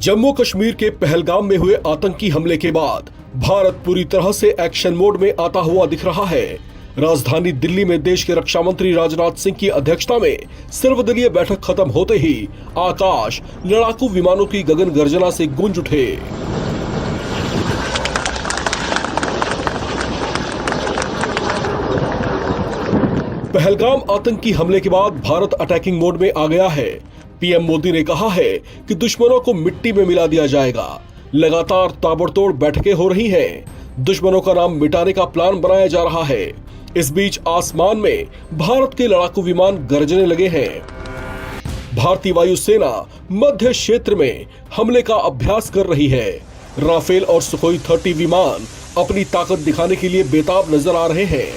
जम्मू कश्मीर के पहलगाम में हुए आतंकी हमले के बाद भारत पूरी तरह से एक्शन मोड में आता हुआ दिख रहा है। राजधानी दिल्ली में देश के रक्षा मंत्री राजनाथ सिंह की अध्यक्षता में सर्वदलीय बैठक खत्म होते ही आकाश लड़ाकू विमानों की गगन गर्जना से गूंज उठे। पहलगाम आतंकी हमले के बाद भारत अटैकिंग मोड में आ गया है। पीएम मोदी ने कहा है कि दुश्मनों को मिट्टी में मिला दिया जाएगा। लगातार ताबड़तोड़ बैठकें हो रही हैं। दुश्मनों का नाम मिटाने का प्लान बनाया जा रहा है। इस बीच आसमान में भारत के लड़ाकू विमान गरजने लगे हैं। भारतीय वायुसेना मध्य क्षेत्र में हमले का अभ्यास कर रही है। राफेल और सुखोई 30 विमान अपनी ताकत दिखाने के लिए बेताब नजर आ रहे हैं।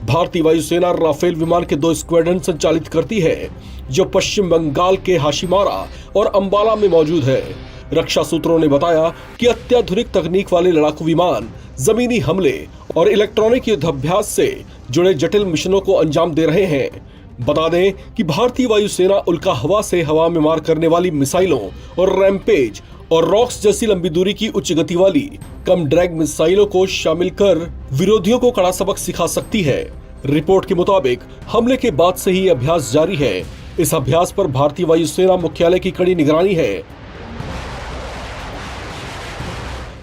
भारतीय वायुसेना राफेल विमान के 2 स्क्वाड्रन संचालित करती है, जो पश्चिम बंगाल के हाशिमारा और अंबाला में मौजूद है। रक्षा सूत्रों ने बताया कि अत्याधुनिक तकनीक वाले लड़ाकू विमान जमीनी हमले और इलेक्ट्रॉनिक युद्धाभ्यास से जुड़े जटिल मिशनों को अंजाम दे रहे हैं। बता दें कि भारतीय वायुसेना उल्का हवा से हवा में मार करने वाली मिसाइलों और रैमपेज और रॉक्स जैसी लंबी दूरी की उच्च गति वाली कम ड्रैग मिसाइलों को शामिल कर विरोधियों को कड़ा सबक सिखा सकती है। रिपोर्ट के मुताबिक हमले के बाद से ही अभ्यास जारी है। इस अभ्यास पर भारतीय वायुसेना मुख्यालय की कड़ी निगरानी है।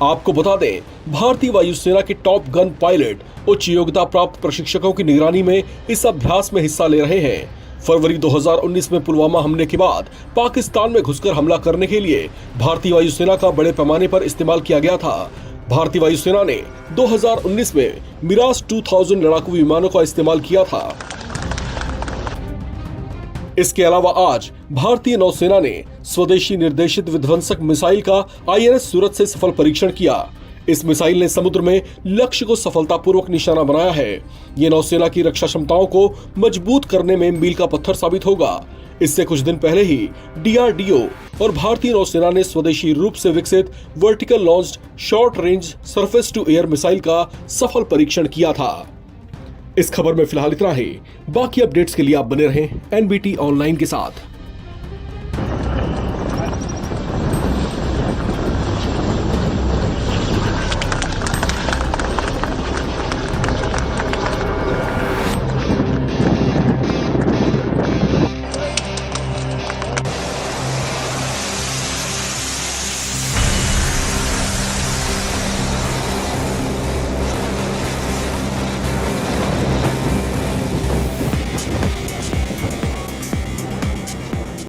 आपको बता दें, भारतीय वायुसेना के टॉप गन पायलट उच्च योग्यता प्राप्त प्रशिक्षकों की निगरानी में इस अभ्यास में हिस्सा ले रहे हैं। फरवरी 2019 में पुलवामा हमले के बाद पाकिस्तान में घुसकर हमला करने के लिए भारतीय वायुसेना का बड़े पैमाने पर इस्तेमाल किया गया था। भारतीय वायुसेना ने 2019 में मिराज 2000 लड़ाकू विमानों का इस्तेमाल किया था। इसके अलावा आज भारतीय नौसेना ने स्वदेशी निर्देशित विध्वंसक मिसाइल का INS सूरत से सफल परीक्षण किया। इस मिसाइल ने समुद्र में लक्ष्य को सफलतापूर्वक निशाना बनाया है। ये नौसेना की रक्षा क्षमताओं को मजबूत करने में मील का पत्थर साबित होगा। इससे कुछ दिन पहले ही DRDO और भारतीय नौसेना ने स्वदेशी रूप से विकसित vertical launched short range surface to air missile का सफल परीक्षण किया था। इस खबर में फिलहाल इतना ही। बाकी अपडेट्स के लिए आप बने रहें NBT ऑनलाइन के साथ।